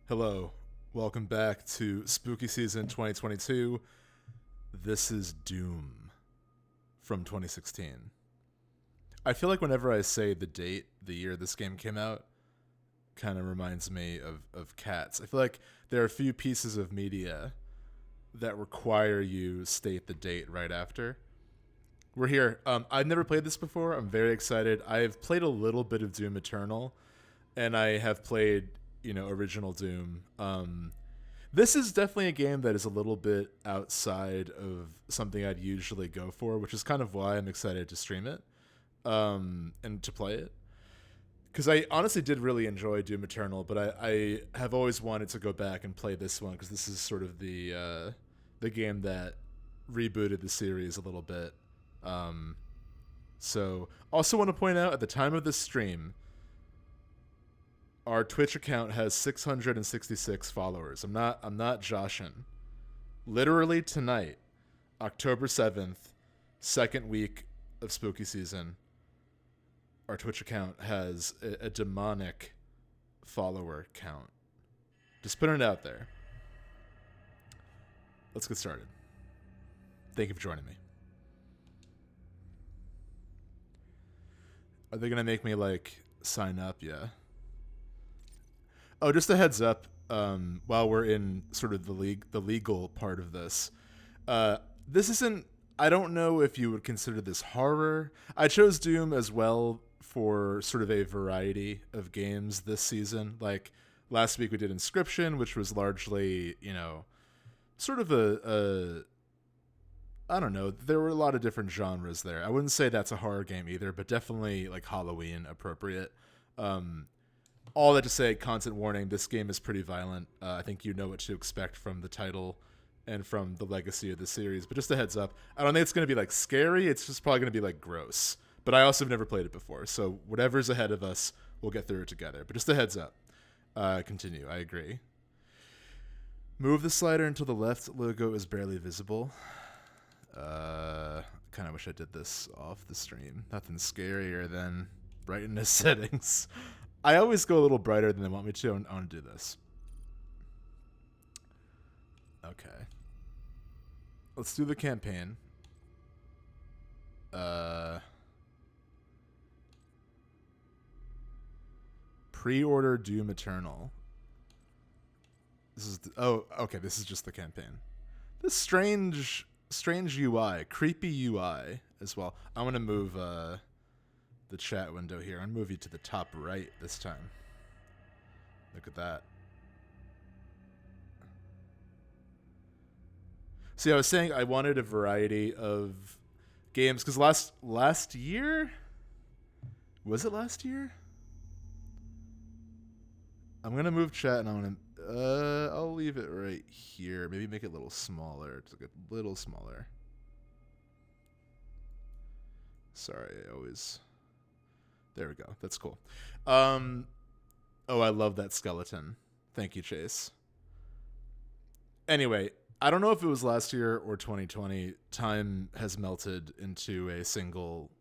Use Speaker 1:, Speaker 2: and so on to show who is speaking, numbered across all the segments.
Speaker 1: Hello, welcome back to Spooky Season 2022. This is Doom from 2016. I feel like whenever I say the date, the year this game came out, kind of reminds me of cats. I feel like there are a few pieces of media that require you state the date right after. We're here. I've never played this before. I'm very excited. I've played a little bit of Doom Eternal, and I have played, original Doom. This is definitely a game that is a little bit outside of something I'd usually go for, which is kind of why I'm excited to stream it and to play it. Because I honestly did really enjoy Doom Eternal, but I have always wanted to go back and play this one because this is sort of the game that rebooted the series a little bit. So also want to point out at the time of this stream, our Twitch account has 666 followers. I'm not joshing. Literally tonight, October 7th, second week of Spooky Season, our Twitch account has a demonic follower count. Just putting it out there. Let's get started. Thank you for joining me. Are they gonna make me sign up? Yeah. Oh, just a heads up. While we're in sort of the legal part of this, this isn't. I don't know if you would consider this horror. I chose Doom as well for sort of a variety of games this season. Like last week we did Inscription, which was largely, sort of a I don't know. There were a lot of different genres there. I wouldn't say that's a horror game either, but definitely like Halloween appropriate. All that to say, content warning, this game is pretty violent. I think you know what to expect from the title and from the legacy of the series. But just a heads up, I don't think it's going to be scary. It's just probably going to be gross. But I also have never played it before. So whatever's ahead of us, we'll get through it together. But just a heads up. Continue. I agree. Move the slider until the left logo is barely visible. Kind of wish I did this off the stream. Nothing scarier than brightness settings. I always go a little brighter than they want me to. I want to do this. Okay. Let's do the campaign. Pre-order Doom Eternal. This is okay. This is just the campaign. This strange UI, creepy UI as well. I want to move the chat window here. I'm gonna move you to the top right this time. Look at that. See, I was saying I wanted a variety of games because last year, was it last year? I'm gonna move chat and I'm gonna I'll leave it right here. Maybe make it a little smaller. It's a little smaller. Sorry, I always. There we go. That's cool. Oh, I love that skeleton. Thank you, Chase. Anyway, I don't know if it was last year or 2020. Time has melted into a single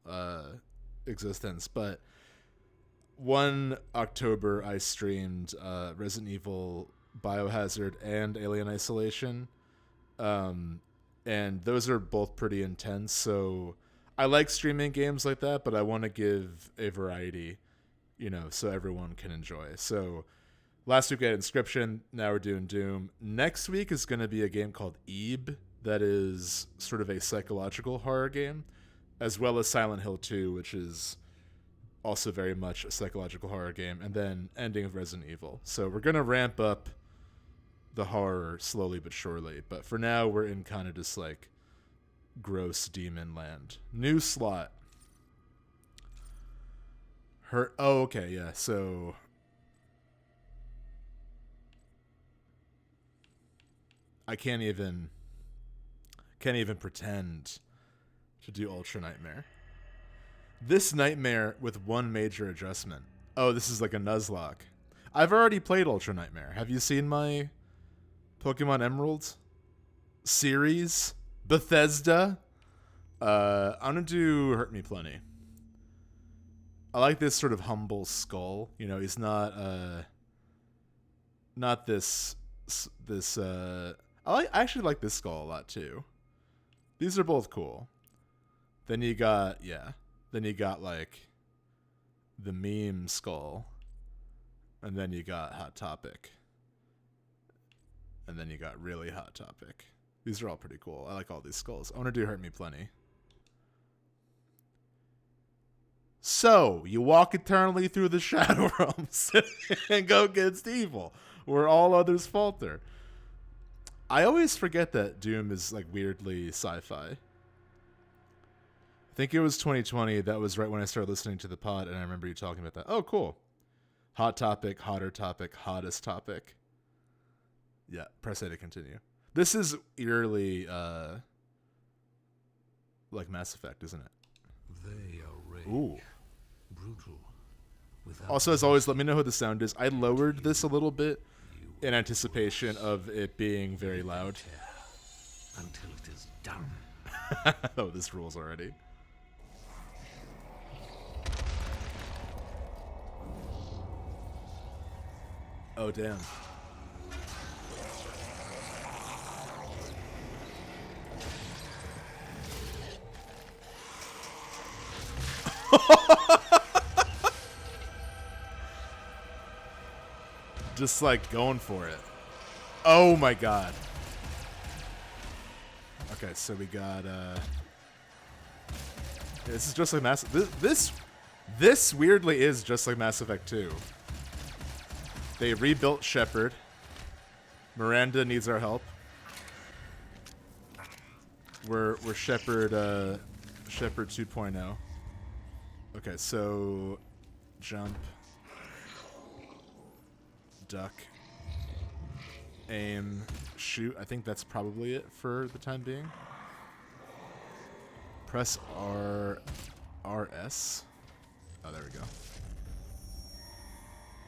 Speaker 1: existence, but 1 October I streamed Resident Evil, Biohazard, and Alien Isolation. And those are both pretty intense, so I like streaming games like that, but I want to give a variety, so everyone can enjoy. So last week we had Inscription, now we're doing Doom. Next week is going to be a game called Ebe that is sort of a psychological horror game, as well as Silent Hill 2, which is also very much a psychological horror game, and then ending of Resident Evil. So we're going to ramp up the horror slowly but surely, but for now we're in kind of just gross demon land. New slot. Okay, yeah, so I can't even pretend to do Ultra Nightmare. This nightmare with one major adjustment. Oh, this is like a Nuzlocke. I've already played Ultra Nightmare. Have you seen my Pokemon Emerald series? Bethesda. I'm gonna do Hurt Me Plenty. I like this sort of humble skull. He's not not this this. I actually like this skull a lot too. These are both cool. Then you got Then you got like the meme skull, and then you got Hot Topic, and then you got really Hot Topic. These are all pretty cool. I like all these skulls. I want to do Hurt Me Plenty. So, you walk eternally through the Shadow Realms and go against evil, where all others falter. I always forget that Doom is like weirdly sci-fi. I think it was 2020. That was right when I started listening to the pod, and I remember you talking about that. Oh, cool. Hot Topic, Hotter Topic, Hottest Topic. Yeah, press A to continue. This is eerily like Mass Effect, isn't it?
Speaker 2: They are rage.
Speaker 1: Ooh.
Speaker 2: Brutal.
Speaker 1: Also, as always, let me know who the sound is. I lowered this a little bit in anticipation of it being very loud.
Speaker 2: Until it is done.
Speaker 1: Oh, this rules already. Oh, damn. Just like going for it. Oh my god. Okay, so we got this is just like Mass this weirdly is just like Mass Effect 2. They rebuilt Shepard. Miranda needs our help. We're Shepard 2.0. Okay, so jump, duck, aim, shoot. I think that's probably it for the time being. Press RS. Oh, there we go.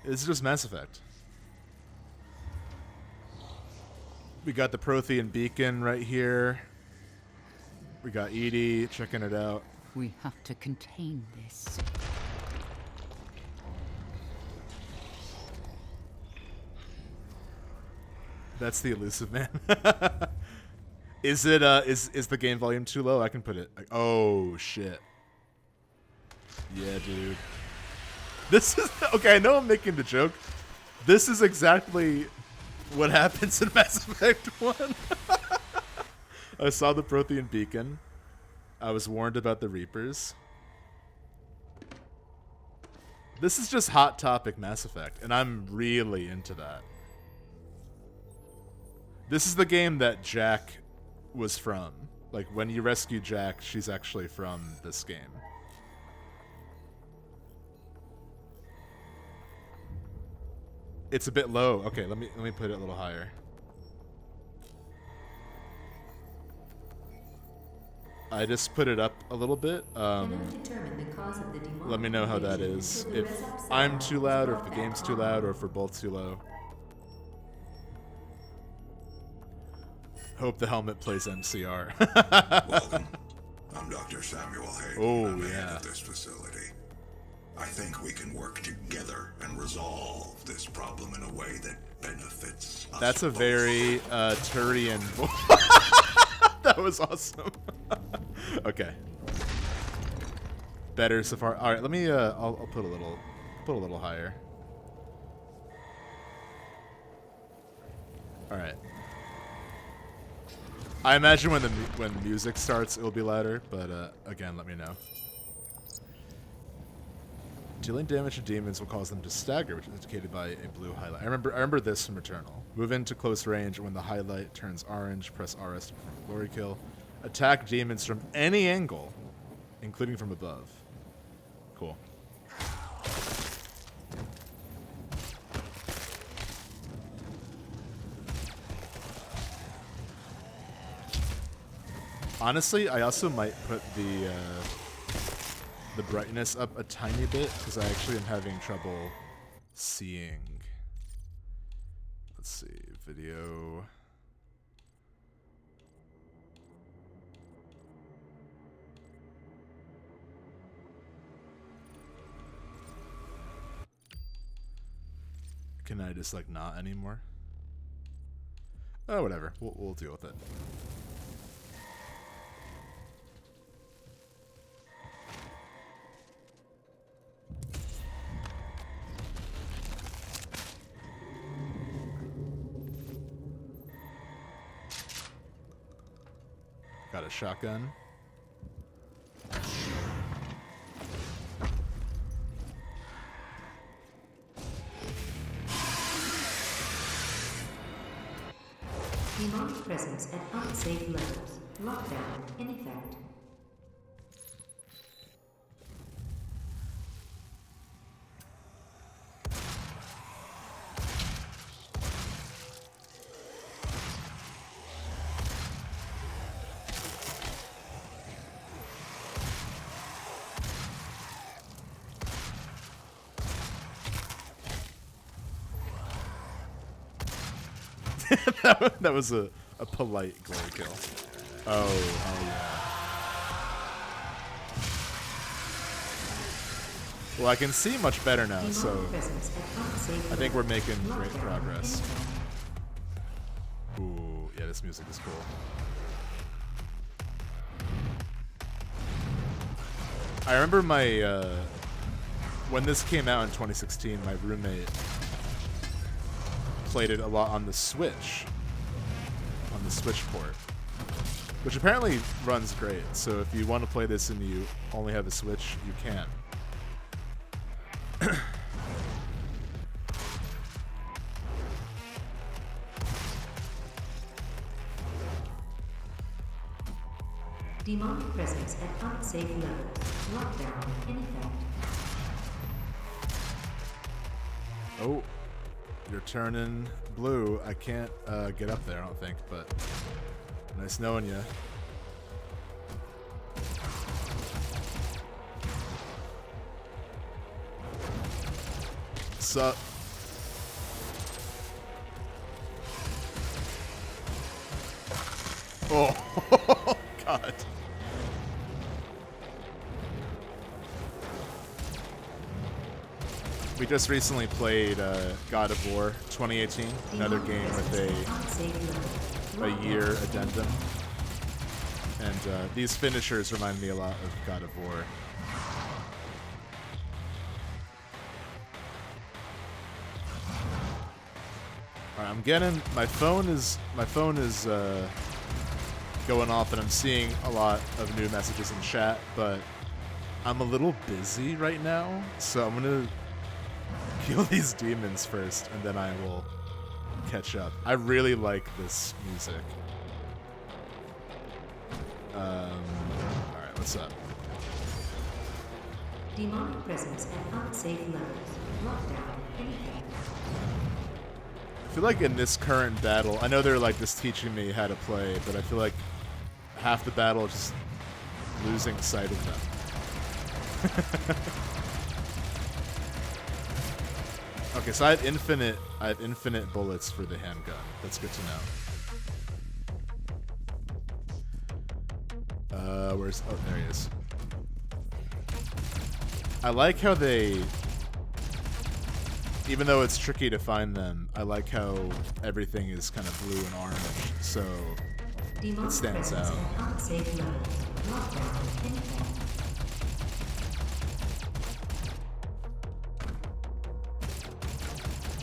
Speaker 1: It's just Mass Effect. We got the Prothean beacon right here. We got Edie checking it out.
Speaker 3: We have to contain this.
Speaker 1: That's the elusive man. Is it is the game volume too low? I can put it. Oh shit. Yeah, dude. This is okay. I know I'm making the joke. This is exactly what happens in Mass Effect 1. I saw the Prothean beacon. I was warned about the Reapers. This is just Hot Topic Mass Effect, and I'm really into that. This is the game that Jack was from. Like, when you rescue Jack, she's actually from this game. It's a bit low. Okay, let me put it a little higher. I just put it up a little bit. Let me know how that is. If I'm too loud, or if the game's too loud, or if we're both too low. Hope the helmet plays MCR.
Speaker 4: Welcome. I'm Dr. Samuel Hayden.
Speaker 1: Oh,
Speaker 4: I'm the head
Speaker 1: yeah.
Speaker 4: of this facility. I think we can work together and resolve this problem in a way that benefits us.
Speaker 1: That's a
Speaker 4: both.
Speaker 1: very Turian voice. That was awesome. Okay. Better so far. All right, let me. I'll put a little higher. All right. I imagine when the music starts, it'll be louder. But again, let me know. Dealing damage to demons will cause them to stagger, which is indicated by a blue highlight. I remember this from Returnal. Move into close range, and when the highlight turns orange, press RS to perform a glory kill. Attack demons from any angle, including from above. Cool. Honestly, I also might put the brightness up a tiny bit, because I actually am having trouble seeing. Let's see, video. Can I just like not anymore? Oh, whatever. We'll deal with it. Got a shotgun.
Speaker 5: Demonic presence at unsafe levels. Lockdown in effect.
Speaker 1: That was a polite glory kill. Oh yeah. Well, I can see much better now, so I think we're making great progress. Ooh, yeah, this music is cool. I remember my, when this came out in 2016, my roommate played it a lot on the Switch port, which apparently runs great. So if you want to play this and you only have a Switch, you can.
Speaker 5: Demonic presence at unsafe levels. Lockdown in effect.
Speaker 1: Oh, you're turning blue. I can't get up there, I don't think, but nice knowing you. Sup? Oh, God. We just recently played God of War 2018, another game with a year addendum. And these finishers remind me a lot of God of War. Alright, I'm getting my phone is going off and I'm seeing a lot of new messages in chat, but I'm a little busy right now, so I'm gonna kill these demons first, and then I will catch up. I really like this music. Alright, what's up?
Speaker 5: Demonic presence at unsafe levels. Lockdown in effect.
Speaker 1: I feel like in this current battle, I know they're like just teaching me how to play, but I feel like half the battle is just losing sight of them. Okay, so I have infinite bullets for the handgun. That's good to know. Where's... Oh, there he is. I like how they... Even though it's tricky to find them, I like how everything is kind of blue and orange, so it stands out.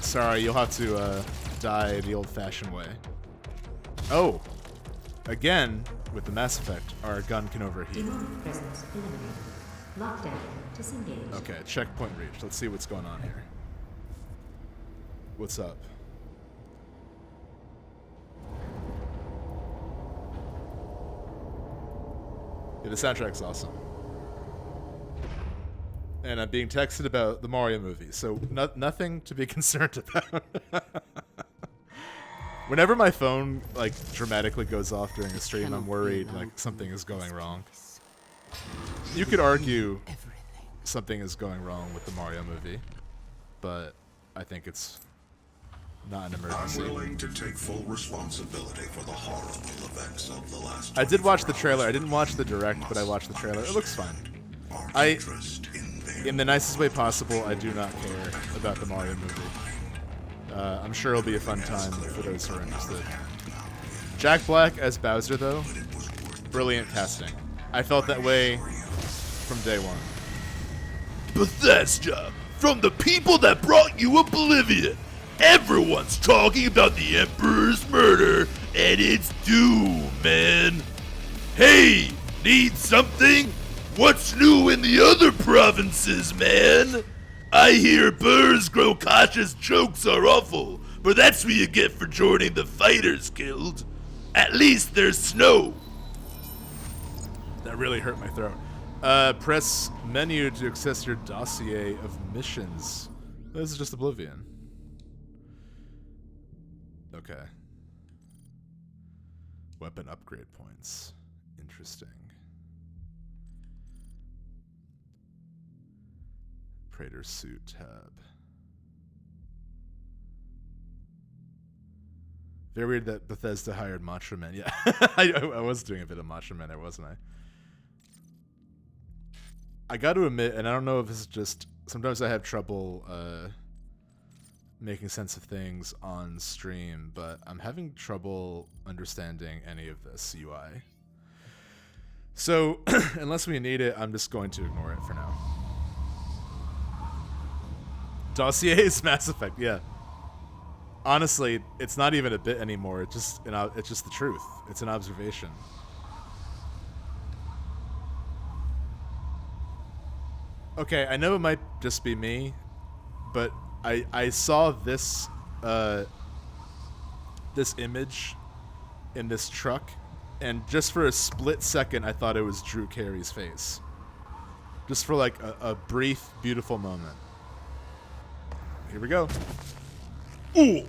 Speaker 1: Sorry, you'll have to die the old-fashioned way. Oh! Again, with the Mass Effect, our gun can overheat. Okay, checkpoint reached. Let's see what's going on here. What's up? Yeah, the soundtrack's awesome. And I'm being texted about the Mario movie, so nothing to be concerned about. Whenever my phone like dramatically goes off during a stream, I'm worried like something is going wrong. You could argue something is going wrong with the Mario movie, but I think it's not an emergency.
Speaker 4: I'm willing to take full responsibility for the horrible events of the last.
Speaker 1: I did watch the trailer. I didn't watch the direct, but I watched the trailer. It looks fine. In the nicest way possible, I do not care about the Mario movie. I'm sure it'll be a fun time for those who are interested. Jack Black as Bowser, though, brilliant casting. I felt that way from day one.
Speaker 6: Bethesda, from the people that brought you Oblivion, everyone's talking about the Emperor's murder, and it's doom, man. Hey, need something? What's new in the other provinces, man? I hear Burrs Grokash's jokes are awful, but that's what you get for joining the Fighters Guild. At least there's snow.
Speaker 1: That really hurt my throat. Press menu to access your dossier of missions. This is just Oblivion. Okay. Weapon upgrade points. Interesting. Praetor suit tab. Very weird that Bethesda hired Macho Man. Yeah, I was doing a bit of Macho Man there, wasn't I? I got to admit, and I don't know if it's just sometimes I have trouble making sense of things on stream, but I'm having trouble understanding any of this UI. So, unless we need it, I'm just going to ignore it for now. Dossier is Mass Effect, yeah. Honestly, it's not even a bit anymore. It's just the truth. It's an observation. Okay, I know it might just be me, but I saw this this image in this truck, and just for a split second, I thought it was Drew Carey's face. Just for like a brief, beautiful moment. Here we go. Ooh!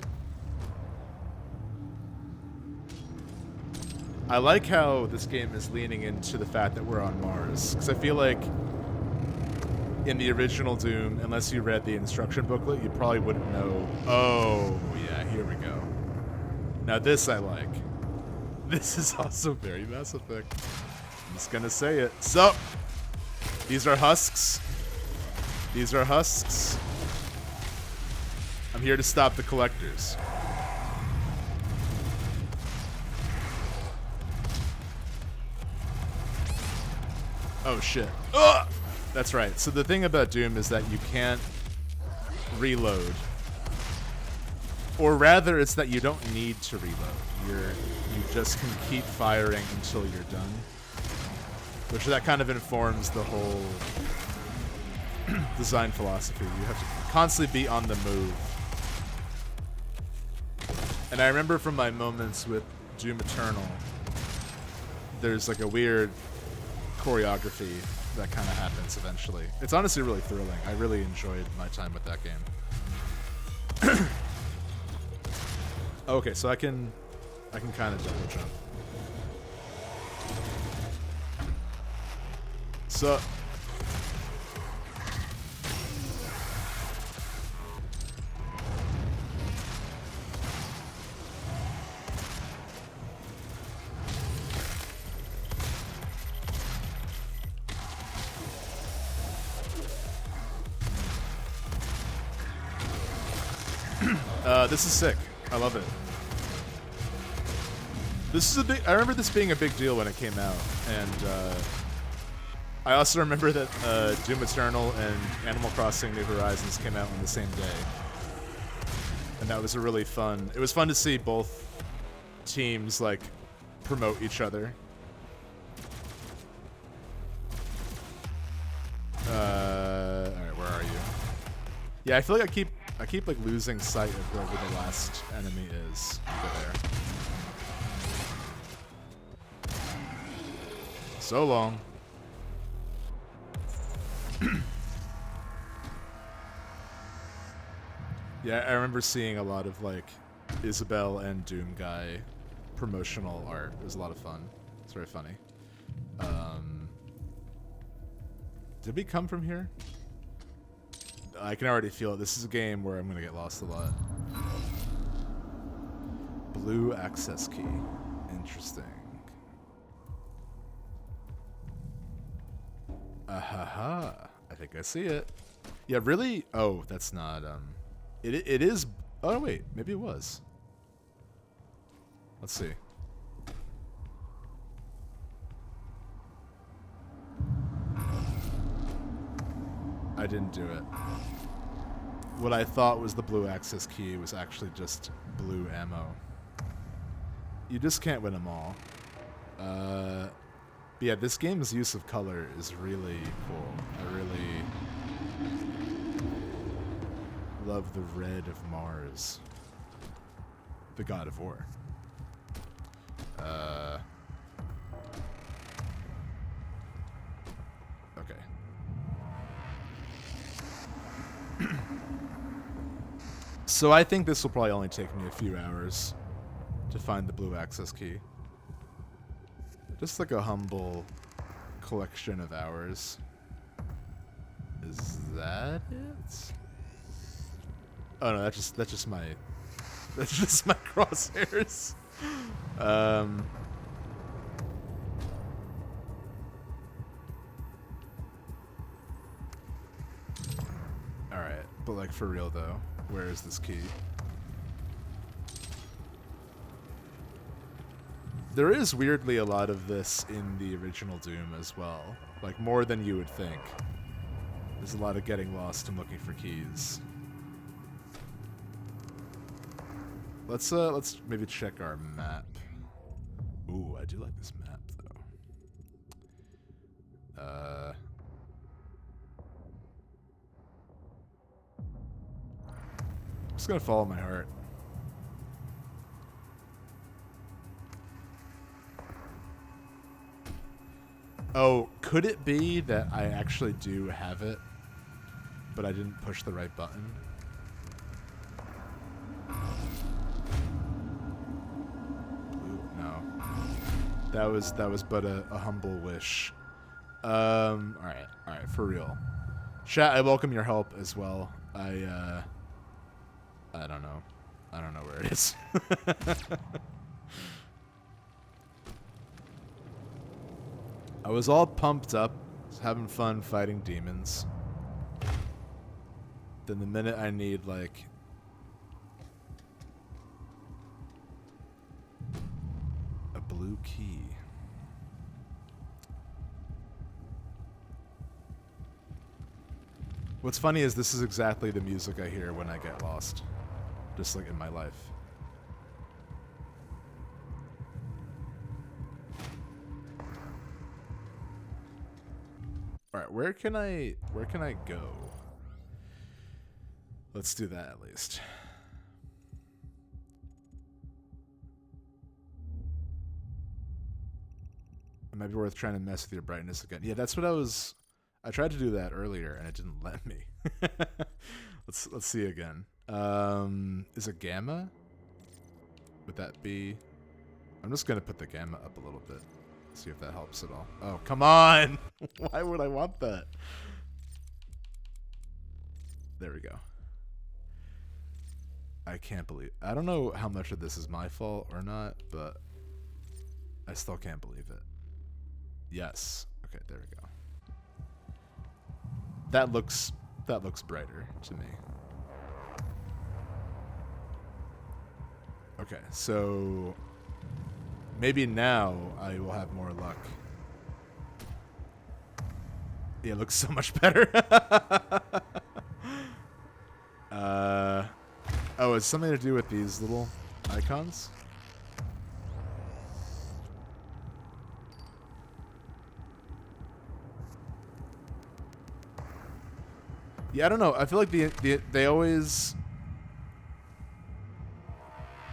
Speaker 1: I like how this game is leaning into the fact that we're on Mars, because I feel like in the original Doom, unless you read the instruction booklet, you probably wouldn't know. Oh, yeah, here we go. Now this I like. This is also very Mass Effect. I'm just gonna say it. So, these are husks. These are husks. I'm here to stop the collectors. Oh shit. Ugh! That's right. So the thing about Doom is that you can't reload. Or rather, it's that you don't need to reload. You just can keep firing until you're done. Which that kind of informs the whole design philosophy. You have to constantly be on the move. And I remember from my moments with Doom Eternal, there's like a weird choreography that kind of happens eventually. It's honestly really thrilling. I really enjoyed my time with that game. Okay, so I can kind of double jump. So this is sick. I love it. This is a big. I remember this being a big deal when it came out, and I also remember that Doom Eternal and Animal Crossing: New Horizons came out on the same day, and that was a really fun. It was fun to see both teams like promote each other. All right, where are you? Yeah, I feel like I keep like losing sight of whoever the last enemy is over there. So long. Yeah, I remember seeing a lot of like Isabel and Doom Guy promotional art. It was a lot of fun. It's very funny. Did we come from here? I can already feel it. This is a game where I'm going to get lost a lot. Blue access key. Interesting. Ahaha. I think I see it. Yeah, really? Oh, that's not... It is Oh, wait. Maybe it was. Let's see. I didn't do it. What I thought was the blue access key was actually just blue ammo. You just can't win them all. But yeah, this game's use of color is really cool. I really love the red of Mars. The god of war. Okay. So I think this will probably only take me a few hours to find the blue access key. Just like a humble collection of hours. Is that it? Oh no, that's just my crosshairs. Alright, but like for real though, where is this key? There is weirdly a lot of this in the original Doom as well. Like more than you would think. There's a lot of getting lost and looking for keys. Let's maybe check our map. Ooh, I do like this map though. I'm just gonna follow my heart. Oh, could it be that I actually do have it, but I didn't push the right button? Ooh, no. That was but a humble wish. Alright, for real. Chat, I welcome your help as well. I don't know. I don't know where it is. I was all pumped up, having fun fighting demons. Then the minute I need, like... a blue key. What's funny is this is exactly the music I hear when I get lost. Just like in my life. Alright, where can I go? Let's do that at least. It might be worth trying to mess with your brightness again. Yeah, that's what I tried to do that earlier and it didn't let me. Let's see again. Is it gamma? Would that be? I'm just gonna put the gamma up a little bit. See if that helps at all. Oh, come on! Why would I want that? There we go. I can't believe... I don't know how much of this is my fault or not, but I still can't believe it. Yes. Okay, there we go. That looks brighter to me. Okay, so... maybe now I will have more luck. Yeah, it looks so much better. Oh, it's something to do with these little icons? Yeah, I don't know. I feel like they always...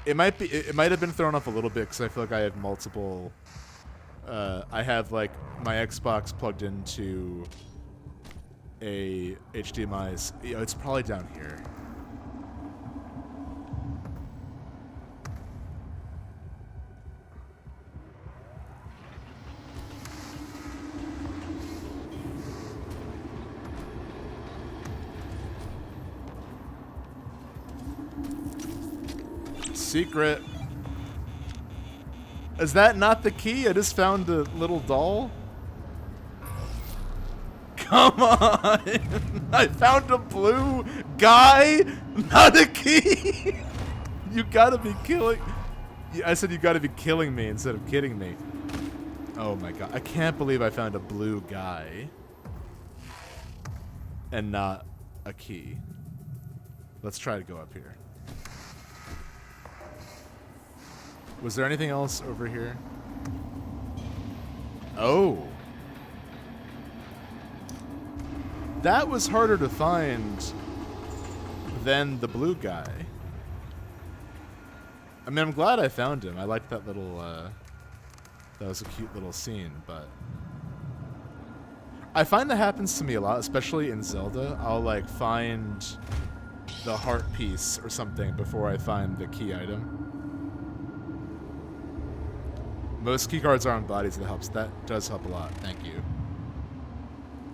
Speaker 1: It might have been thrown off a little bit because I feel like I have multiple. I have like my Xbox plugged into a HDMI. You know, it's probably down here. Secret. Is that not the key? I just found a little doll. Come on! I found a blue guy, not a key! You gotta be killing... I said you gotta be killing me instead of kidding me. Oh my god. I can't believe I found a blue guy. And not a key. Let's try to go up here. Was there anything else over here? Oh. That was harder to find than the blue guy. I mean, I'm glad I found him. I liked that little, that was a cute little scene, but... I find that happens to me a lot, especially in Zelda. I'll, like, find the heart piece or something before I find the key item. Most key cards are on bodies, that helps. That does help a lot. Thank you.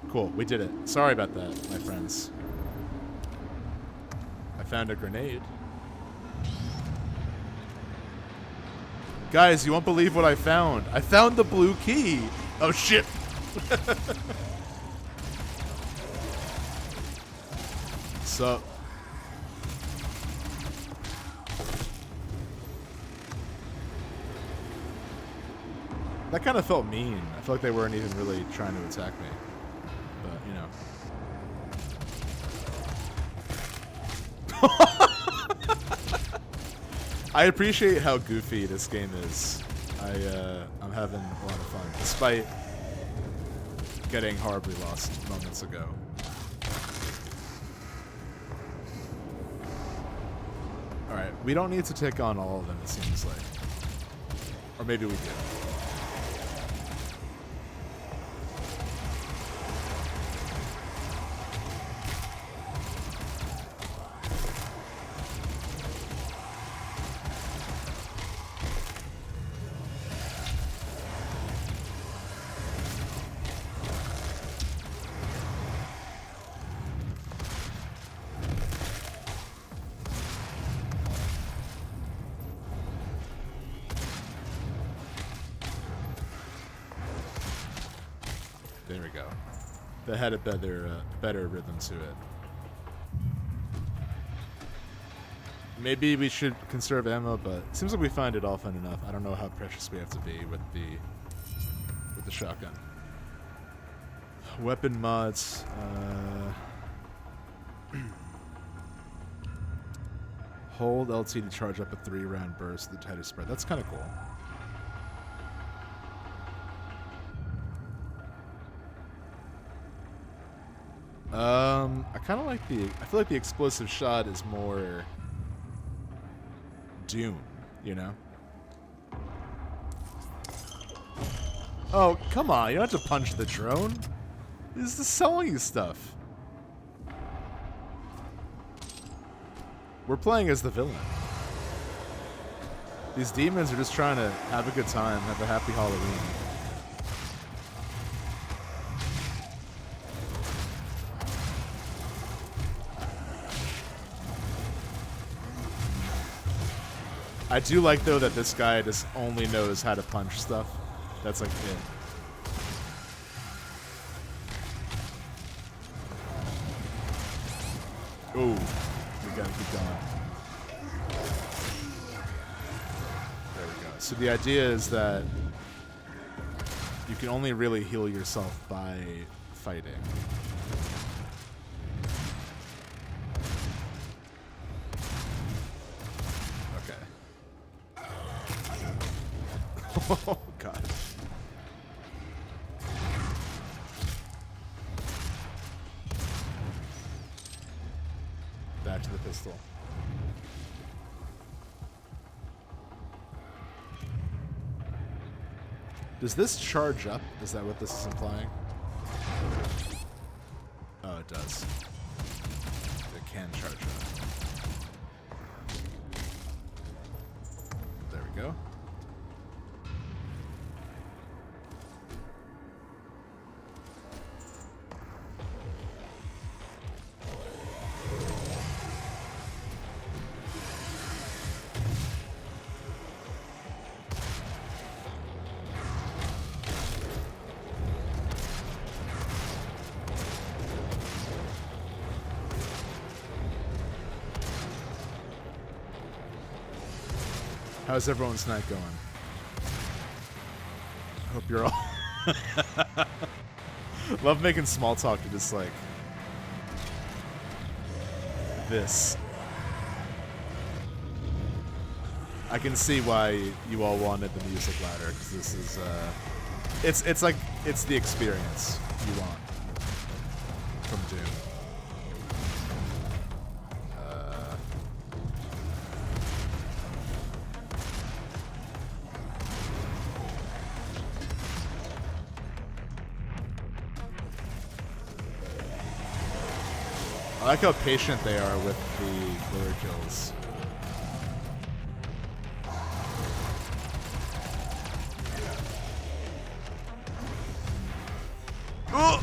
Speaker 1: Cool, we did it. Sorry about that, my friends. I found a grenade. Guys, you won't believe what I found. I found the blue key. Oh, shit. So... That kind of felt mean. I feel like they weren't even really trying to attack me. But, you know. I appreciate how goofy this game is. I'm having a lot of fun, despite getting horribly lost moments ago. Alright, we don't need to take on all of them, it seems like. Or maybe we do. There we go. That had a better rhythm to it. Maybe we should conserve ammo, but it seems like we find it often enough. I don't know how precious we have to be with the shotgun. Weapon mods. Hold LT to charge up a 3-round burst with the tighter spread. That's kind of cool. I kind of like I feel like the explosive shot is more Doom, you know? Oh, come on, you don't have to punch the drone. This is selling you stuff. We're playing as the villain. These demons are just trying to have a good time, have a happy Halloween. I do like, though, that this guy just only knows how to punch stuff. That's like it. Ooh, we gotta keep going. There we go. So the idea is that you can only really heal yourself by fighting. Oh, God. Back to the pistol. Does this charge up? Is that what this is implying? Oh, it does. It can charge up. There we go. How's everyone's night going? Hope you're all... Love making small talk to just like... this. I can see why you all wanted the music louder, because this is, it's like, it's the experience you want from Doom. I like how patient they are with the killer kills. Oh!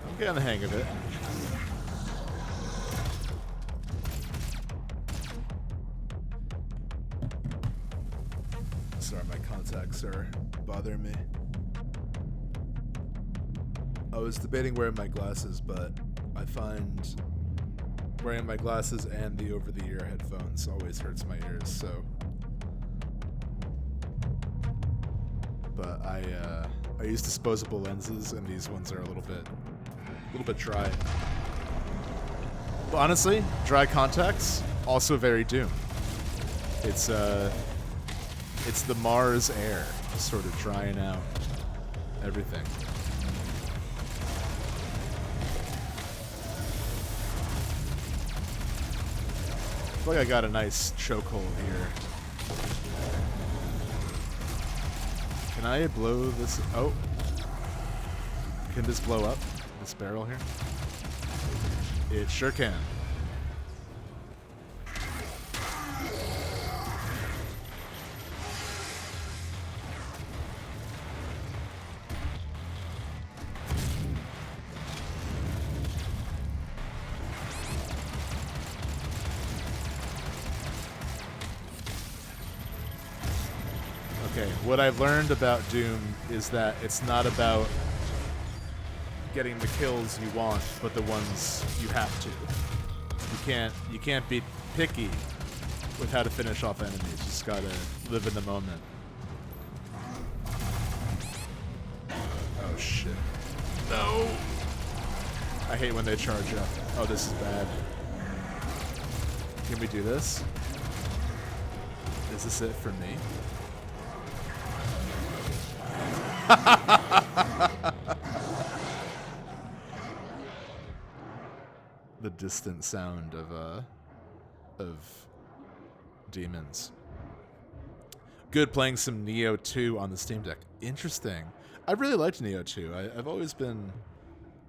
Speaker 1: I'm getting the hang of it. Sorry, my contacts are bothering me. I was debating wearing my glasses, but I find wearing my glasses and the over-the-ear headphones always hurts my ears, so. But I use disposable lenses, and these ones are a little bit dry. But honestly, dry contacts also very Doom. It's the Mars air, just sort of drying out everything. I feel like I got a nice chokehold here. Can I blow this? Oh. Can this blow up? This barrel here? It sure can. Okay, what I've learned about Doom is that it's not about getting the kills you want, but the ones you have to. You can't be picky with how to finish off enemies. You just gotta live in the moment. Oh shit. No! I hate when they charge up. Oh, this is bad. Can we do this? Is this it for me? The distant sound of demons. Good, playing some Neo 2 on the Steam Deck. Interesting. I really liked Neo 2. I've always been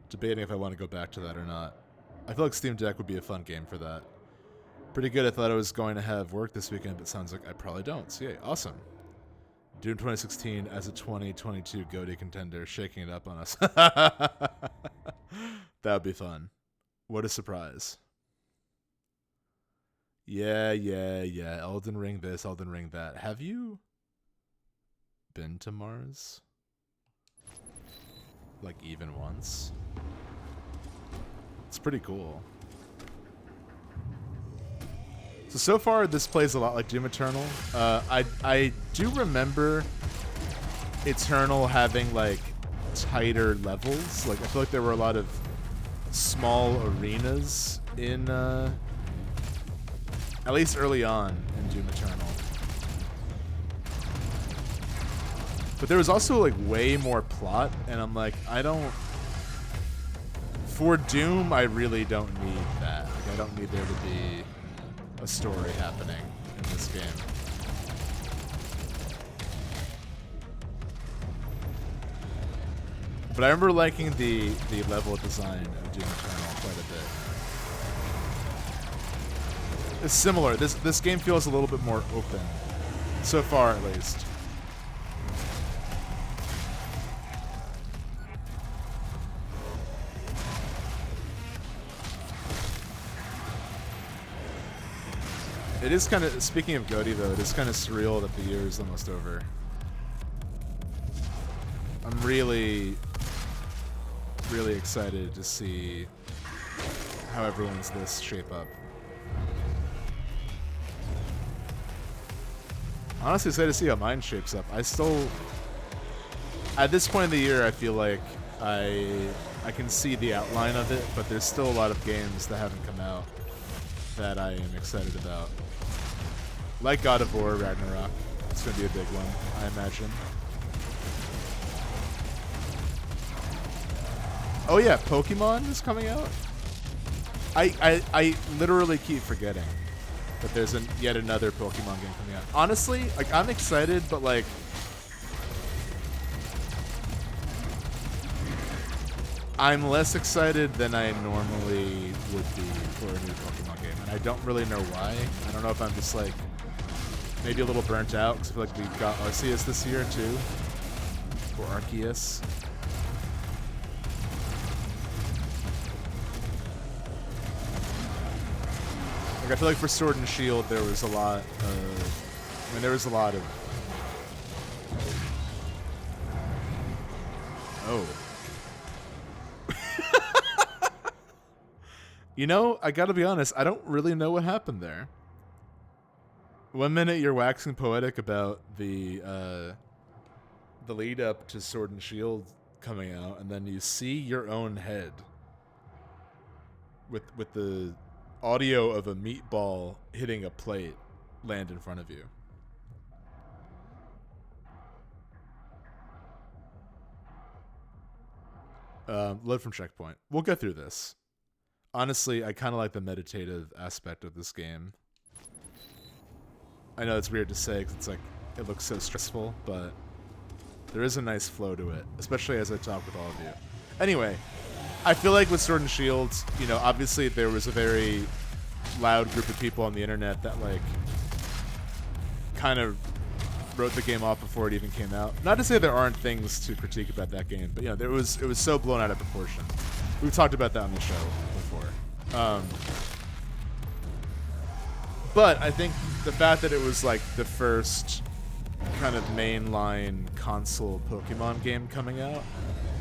Speaker 1: debating if I want to go back to that or not. I feel like Steam Deck would be a fun game for that. Pretty good. I thought I was going to have work this weekend, but sounds like I probably don't. So yay, awesome. Doom 2016 as a 2022 GOTY contender, shaking it up on us. That would be fun. What a surprise. Yeah. Elden Ring this, Elden Ring that. Have you been to Mars? Like, even once? It's pretty cool. So far, this plays a lot like Doom Eternal. I do remember Eternal having, like, tighter levels. Like, I feel like there were a lot of small arenas in, at least early on in Doom Eternal. But there was also, like, way more plot, and I'm like, for Doom, I really don't need that. Like, I don't need there to be a story happening in this game. But I remember liking the level design of Doom Eternal quite a bit. It's similar. This game feels a little bit more open. So far, at least. It is kind of, speaking of GOTY though, it is kind of surreal that the year is almost over. I'm really excited to see how everyone's lists shape up. Honestly, excited to see how mine shapes up. I still, at this point in the year, I feel like I can see the outline of it, but there's still a lot of games that haven't come out that I am excited about. Like God of War Ragnarok. It's going to be a big one, I imagine. Oh yeah, Pokemon is coming out? I literally keep forgetting that there's yet another Pokemon game coming out. Honestly, like, I'm excited, but like, I'm less excited than I normally would be for a new Pokemon game, and I don't really know why. I don't know if I'm just like maybe a little burnt out because I feel like we got Arceus this year too, or Arceus. Like, I feel like for Sword and Shield there was a lot of, I mean, there was a lot of, oh. You know, I gotta be honest, I don't really know what happened there. One minute you're waxing poetic about the lead up to Sword and Shield coming out, and then you see your own head with the audio of a meatball hitting a plate land in front of you. Load from checkpoint. We'll get through this. Honestly, I kind of like the meditative aspect of this game. I know it's weird to say because it's like it looks so stressful, but there is a nice flow to it, especially as I talk with all of you. Anyway, I feel like with Sword and Shield, you know, obviously there was a very loud group of people on the internet that like kind of wrote the game off before it even came out. Not to say there aren't things to critique about that game, but you know, it was so blown out of proportion. We've talked about that on the show before. But I think the fact that it was like the first kind of mainline console Pokemon game coming out,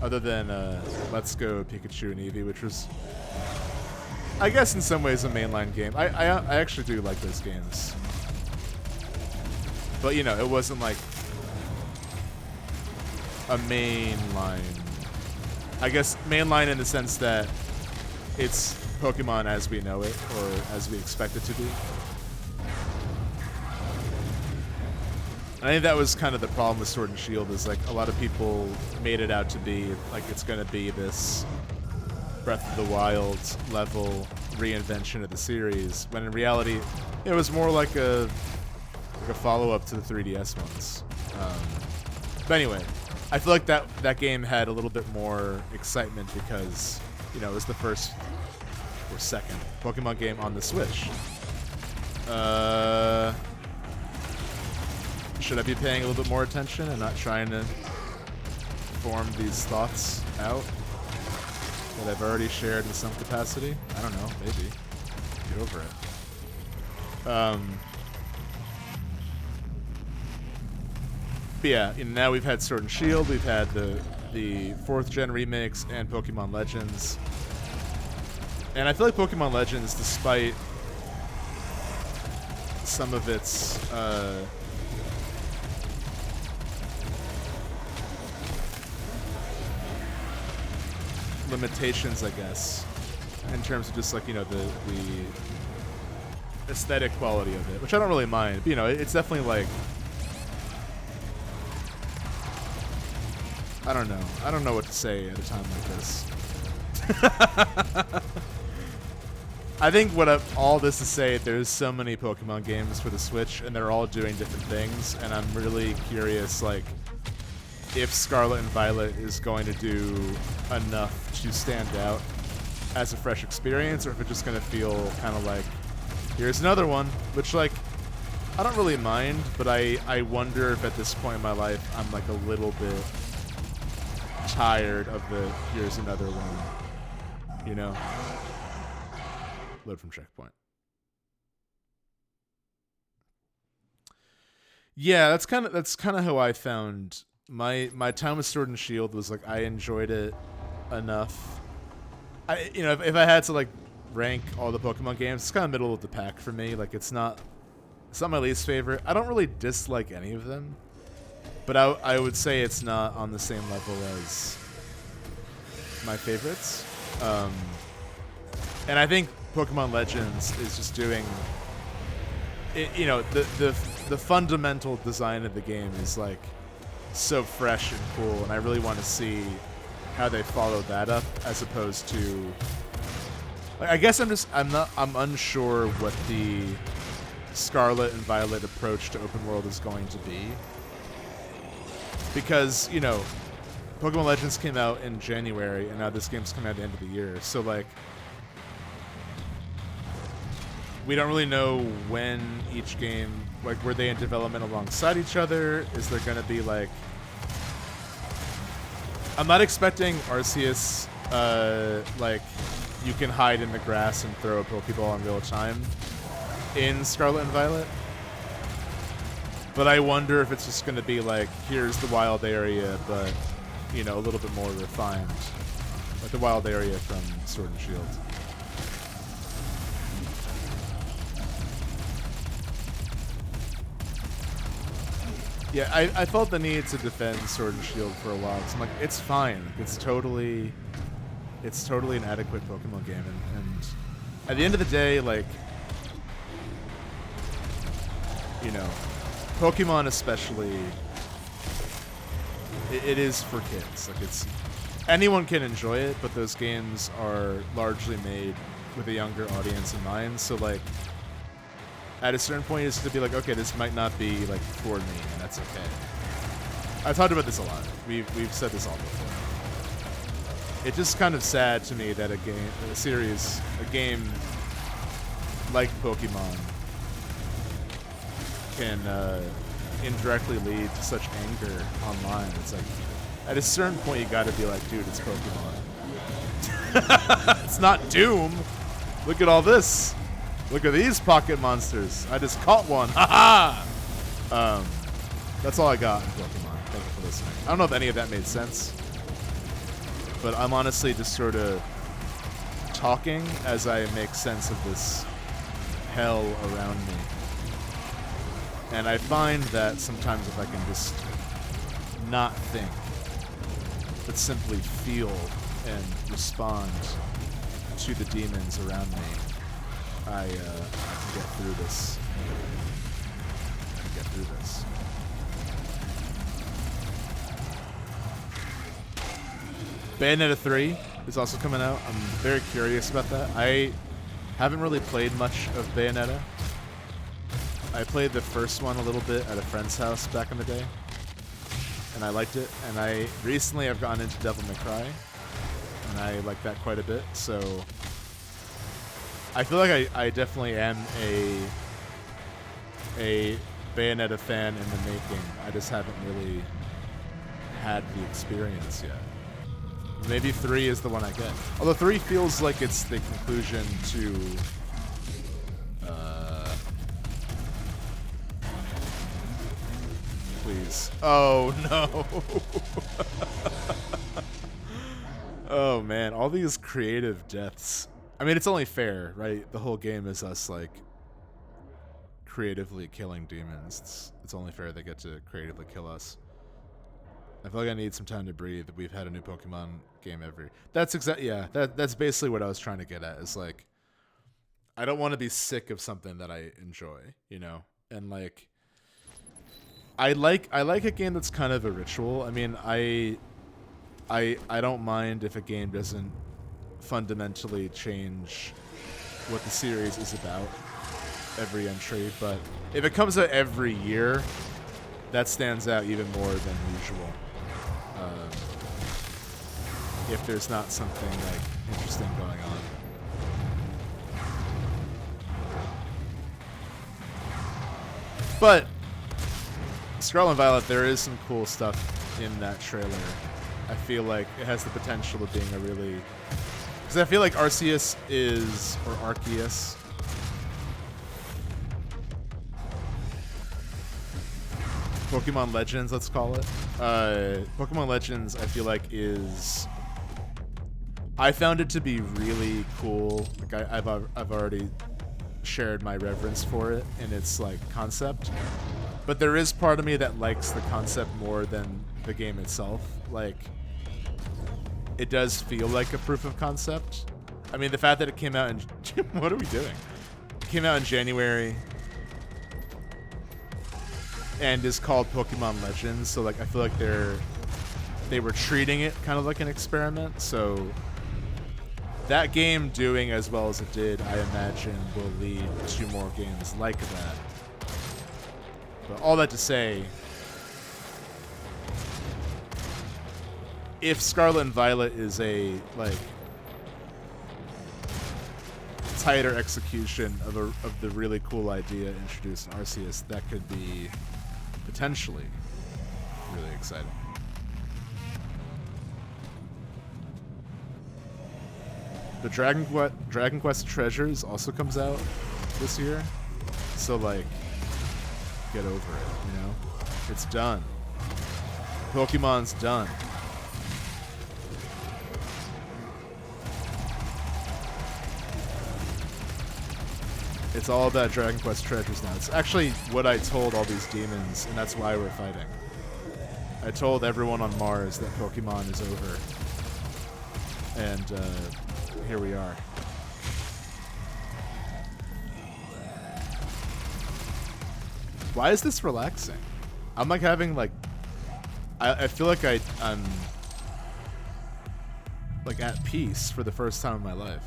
Speaker 1: other than Let's Go Pikachu and Eevee, which was, I guess in some ways, a mainline game. I actually do like those games. But, you know, it wasn't like a mainline. I guess mainline in the sense that it's Pokemon as we know it, or as we expect it to be. And I think that was kind of the problem with Sword and Shield, is like a lot of people made it out to be like it's going to be this Breath of the Wild level reinvention of the series, when in reality it was more like a follow-up to the 3DS ones. But anyway, I feel like that game had a little bit more excitement because, you know, it was the first or second Pokemon game on the Switch. Should I be paying a little bit more attention and not trying to form these thoughts out that I've already shared in some capacity? I don't know, maybe. Get over it. But yeah, and now we've had Sword and Shield, we've had the 4th gen remakes and Pokemon Legends. And I feel like Pokemon Legends, despite some of its limitations, I guess, in terms of just like, you know, the aesthetic quality of it, which I don't really mind. But, you know, it's definitely like, I don't know. I don't know what to say at a time like this. I think all this to say, there's so many Pokemon games for the Switch, and they're all doing different things, and I'm really curious, like, if Scarlet and Violet is going to do enough to stand out as a fresh experience, or if it's just going to feel kind of like, here's another one, which, like, I don't really mind, but I wonder if at this point in my life I'm, like, a little bit tired of the here's another one, you know? Load from checkpoint. Yeah, that's kind of how I found my time with Sword and Shield was like I enjoyed it enough. If I had to like rank all the Pokemon games, it's kind of middle of the pack for me. Like it's not my least favorite. I don't really dislike any of them, but I would say it's not on the same level as my favorites. And I think Pokemon Legends is just doing it, the fundamental design of the game is like so fresh and cool, and I really want to see how they follow that up as opposed to like, I guess I'm unsure what the Scarlet and Violet approach to open world is going to be, because Pokemon Legends came out in January and now this game's coming out at the end of the year, so like we don't really know when each game, like, were they in development alongside each other? Is there going to be, like... I'm not expecting Arceus, like, you can hide in the grass and throw a Pokeball in real time in Scarlet and Violet. But I wonder if it's just going to be, like, here's the wild area, but, a little bit more refined. Like the wild area from Sword and Shield. Yeah, I felt the need to defend Sword and Shield for a while, because I'm like, it's fine. It's totally an adequate Pokemon game, and at the end of the day, like, Pokemon especially, it is for kids. Like, anyone can enjoy it, but those games are largely made with a younger audience in mind, so like, at a certain point, it's to be like, okay, this might not be like for me, and that's okay. I've talked about this a lot. We've said this all before. It's just kind of sad to me that a game like Pokemon can indirectly lead to such anger online. It's like, at a certain point, you got to be like, dude, it's Pokemon. It's not Doom. Look at all this. Look at these pocket monsters. I just caught one. Ha ha! That's all I got in Pokemon. Thank you for listening. I don't know if any of that made sense, but I'm honestly just sort of talking as I make sense of this hell around me. And I find that sometimes if I can just not think, but simply feel and respond to the demons around me, I can get through this. I can get through this. Bayonetta 3 is also coming out. I'm very curious about that. I haven't really played much of Bayonetta. I played the first one a little bit at a friend's house back in the day, and I liked it. And recently I've gotten into Devil May Cry, and I like that quite a bit, so I feel like I definitely am a Bayonetta fan in the making. I just haven't really had the experience yet. Maybe 3 is the one I get. Although 3 feels like it's the conclusion to please. Oh no. Oh man, all these creative deaths. I mean, it's only fair, right? The whole game is us, like, creatively killing demons. It's only fair they get to creatively kill us. I feel like I need some time to breathe. We've had a new Pokemon game every... That's that's basically what I was trying to get at, is, like, I don't want to be sick of something that I enjoy, And, like, I like a game that's kind of a ritual. I mean, I don't mind if a game doesn't fundamentally change what the series is about every entry, but if it comes out every year, that stands out even more than usual. If there's not something like interesting going on. But Scarlet and Violet, there is some cool stuff in that trailer. I feel like it has the potential of being a really... Because I feel like Arceus is... Or Arceus. Pokemon Legends, let's call it. Pokemon Legends, I feel like is... I found it to be really cool. Like I've already shared my reverence for it and its like concept. But there is part of me that likes the concept more than the game itself. Like, it does feel like a proof of concept. I mean, the fact that it came out in... What are we doing? It came out in January and is called Pokemon Legends, so like I feel like they were treating it kind of like an experiment. So that game doing as well as it did, I imagine, will lead to more games like that. But all that to say, if Scarlet and Violet is a like tighter execution of the really cool idea introduced in Arceus, that could be potentially really exciting. The Dragon Quest Treasures also comes out this year, so like, get over it, you know? It's done. Pokemon's done. It's all about Dragon Quest Treasures now. It's actually what I told all these demons, and that's why we're fighting. I told everyone on Mars that Pokemon is over. And here we are. Why is this relaxing? I'm like having like... I feel like I'm like at peace for the first time in my life.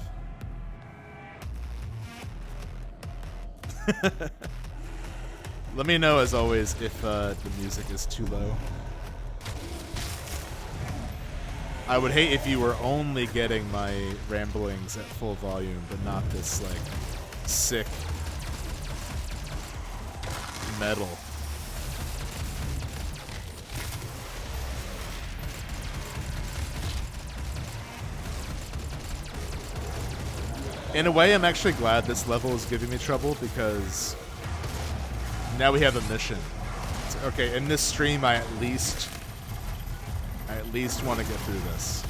Speaker 1: Let me know, as always, if the music is too low. I would hate if you were only getting my ramblings at full volume, but not this, like, sick metal. In a way, I'm actually glad this level is giving me trouble, because now we have a mission. Okay, in this stream, I at least want to get through this.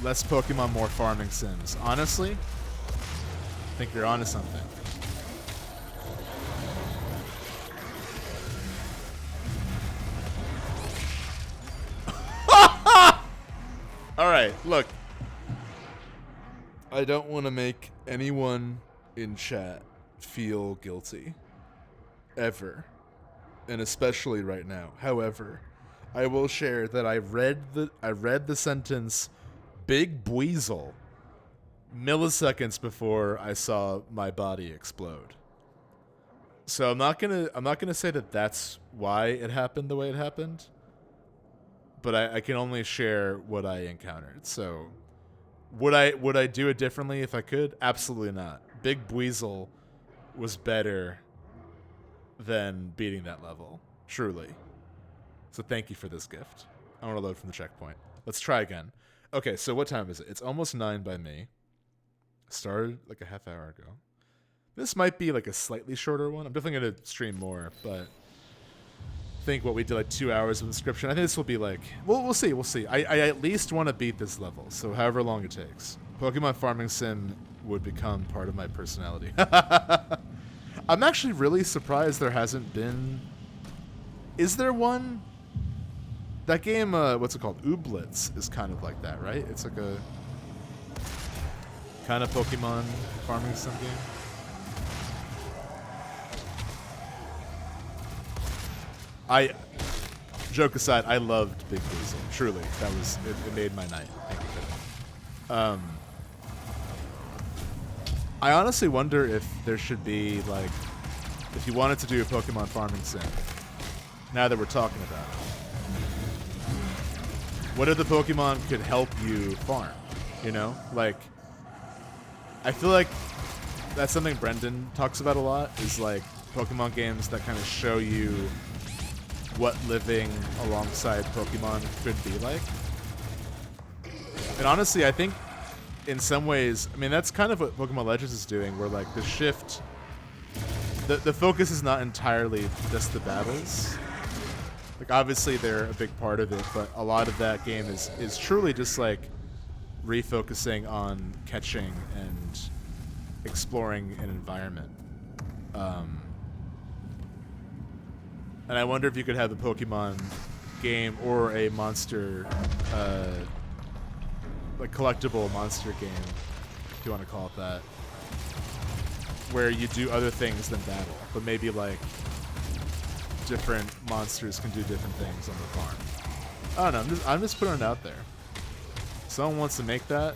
Speaker 1: Less Pokemon, more farming sims. Honestly, I think you're onto something. Alright, look. I don't want to make anyone in chat feel guilty. Ever. And especially right now. However, I will share that I read the sentence Big Buizel milliseconds before I saw my body explode. So I'm not gonna say that that's why it happened the way it happened. But I can only share what I encountered. So, would I do it differently if I could? Absolutely not. Big Buizel was better than beating that level. Truly. So thank you for this gift. I want to load from the checkpoint. Let's try again. Okay, so what time is it? It's almost 9 by me. Started like a half hour ago. This might be like a slightly shorter one. I'm definitely going to stream more, but... I think what we did, like 2 hours of inscription. I think this will be like, we'll see. I at least want to beat this level, so however long it takes. Pokemon Farming Sim would become part of my personality. I'm actually really surprised there hasn't been... Is there one? That game, what's it called? Ooblets is kind of like that, right? It's like a kind of Pokemon Farming Sim game. Joke aside, I loved Big Buizel. Truly, it made my night. Thank you for that. I honestly wonder if there should be, like, if you wanted to do a Pokemon Farming Sim, now that we're talking about it, what if the Pokemon could help you farm? You know? Like, I feel like that's something Brendan talks about a lot, is like Pokemon games that kind of show you what living alongside Pokemon could be like. And honestly, I think in some ways, I mean, that's kind of what Pokemon Legends is doing, where like the shift, the focus is not entirely just the battles. Like obviously they're a big part of it, but a lot of that game is truly just like refocusing on catching and exploring an environment. And I wonder if you could have a Pokemon game or a monster, like collectible monster game, if you want to call it that, where you do other things than battle, but maybe like different monsters can do different things on the farm. I don't know. I'm just putting it out there. If someone wants to make that,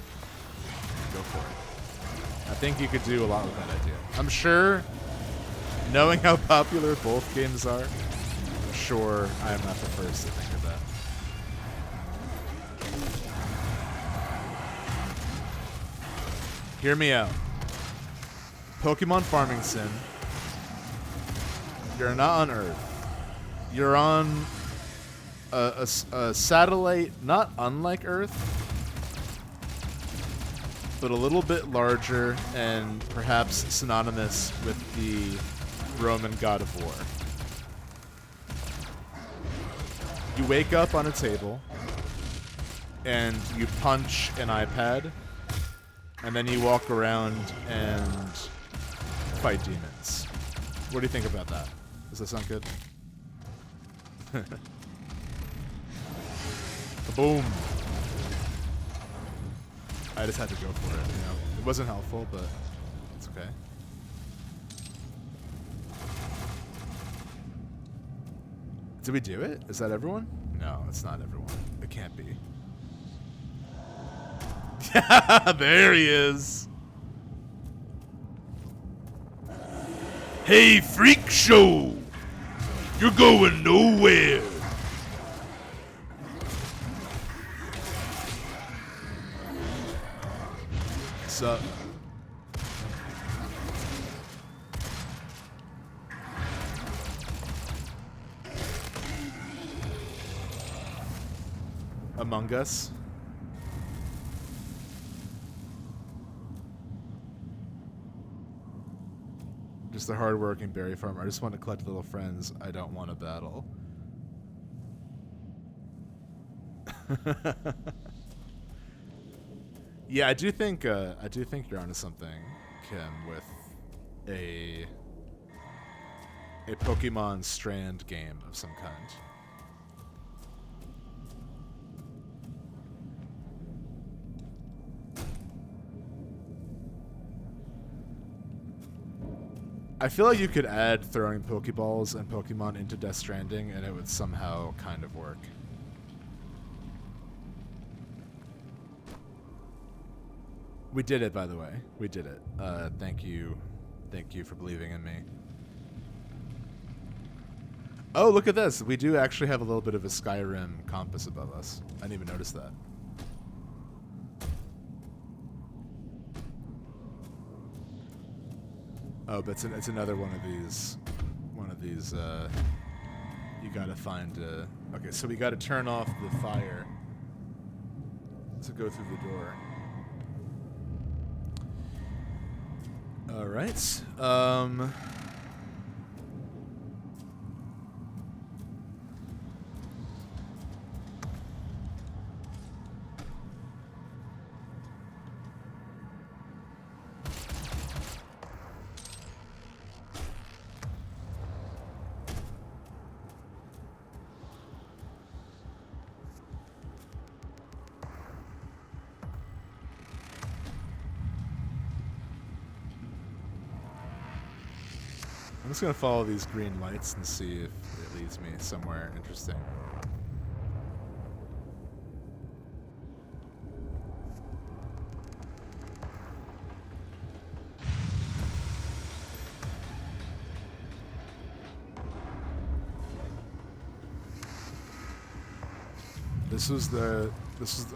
Speaker 1: go for it. I think you could do a lot with that idea. I'm sure, knowing how popular both games are, I'm sure I am not the first to think of that. Hear me out. Pokemon Farming Sim. You're not on Earth. You're on a satellite not unlike Earth, but a little bit larger and perhaps synonymous with the Roman god of war. You wake up on a table and you punch an iPad, and then you walk around and fight demons. What do you think about that? Does that sound good? Boom. I just had to go for it, you know. It wasn't helpful, but it's okay. Did we do it? Is that everyone? No, it's not everyone. It can't be. There he is.
Speaker 6: Hey, freak show! You're going nowhere!
Speaker 1: What's up? Among Us. Just a hard-working berry farmer. I just want to collect little friends. I don't want to battle. Yeah, I do think you're onto something, Kim, with a Pokemon Strand game of some kind. I feel like you could add throwing Pokeballs and Pokemon into Death Stranding, and it would somehow kind of work. We did it, by the way. We did it. Thank you for believing in me. Oh, look at this. We do actually have a little bit of a Skyrim compass above us. I didn't even notice that. Oh, but it's another one of these. You gotta find. Okay, so we gotta turn off the fire to go through the door. All right. I'm just gonna follow these green lights and see if it leads me somewhere interesting. This is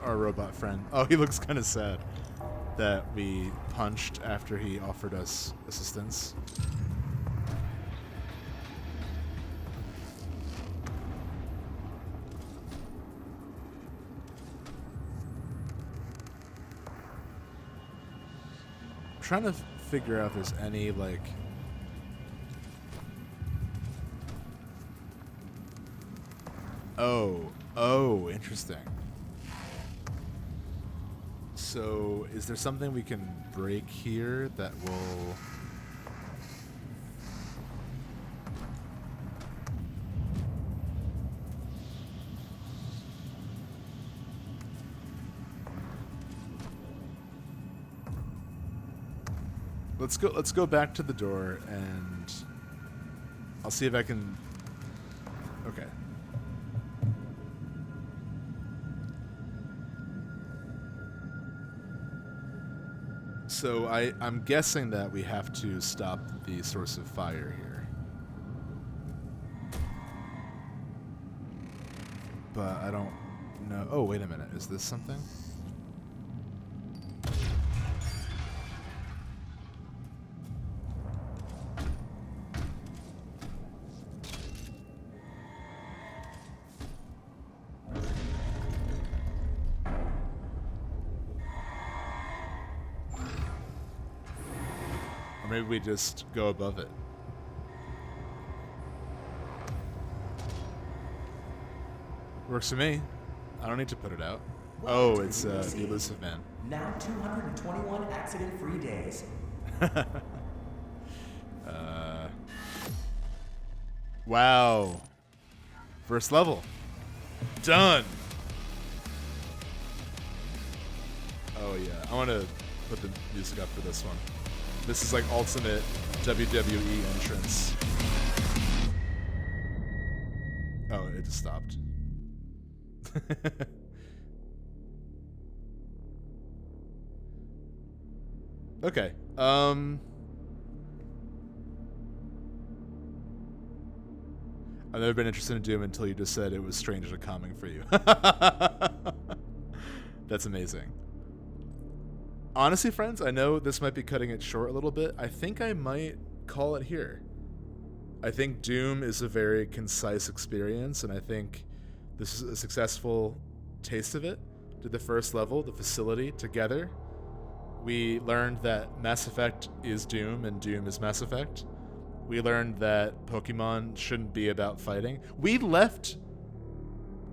Speaker 1: our robot friend. Oh, he looks kind of sad that we punched after he offered us assistance. trying to figure out if there's any, like... Oh, interesting. So, is there something we can break here that will... Let's go back to the door, and I'll see if I can... Okay. So I'm guessing that we have to stop the source of fire here. But I don't know. Oh, wait a minute. Is this something? Or maybe we just go above it. Works for me. I don't need to put it out. Oh, it's the elusive man.
Speaker 7: Now 221 accident-free days.
Speaker 1: Wow. First level. Done. Oh yeah, I want to put the music up for this one. This is like ultimate WWE entrance. Oh, it just stopped. Okay. I've never been interested in Doom until you just said it was strange and calming for you. That's amazing. Honestly, friends, I know this might be cutting it short a little bit. I think I might call it here. I think Doom is a very concise experience, and I think this is a successful taste of it. Did the first level, the facility, together. We learned that Mass Effect is Doom and Doom is Mass Effect. We learned that Pokemon shouldn't be about fighting. We left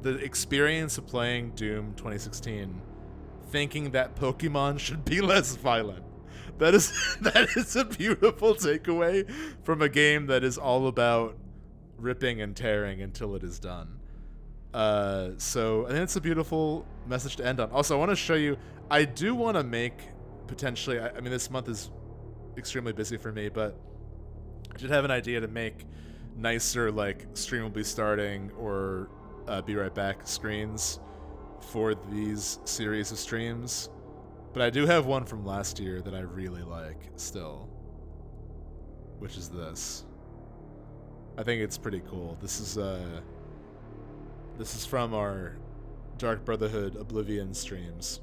Speaker 1: the experience of playing Doom 2016 thinking that Pokemon should be less violent. That is a beautiful takeaway from a game that is all about ripping and tearing until it is done. So I think it's a beautiful message to end on. Also, I want to show you, I do want to make potentially, I mean, this month is extremely busy for me, but I did have an idea to make nicer, like, stream will be starting or be right back screens for these series of streams. But I do have one from last year that I really like still, which is this. I think it's pretty cool. This is from our Dark Brotherhood Oblivion streams.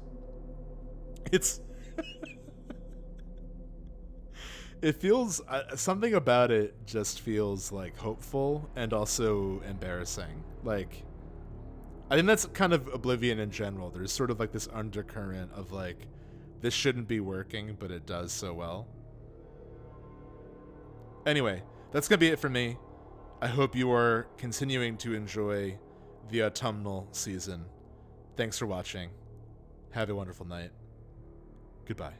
Speaker 1: It's it feels something about it just feels like hopeful and also embarrassing. Like, I think that's kind of Oblivion in general. There's sort of like this undercurrent of like, this shouldn't be working, but it does so well. Anyway, that's gonna be it for me. I hope you are continuing to enjoy the autumnal season. Thanks for watching. Have a wonderful night. Goodbye.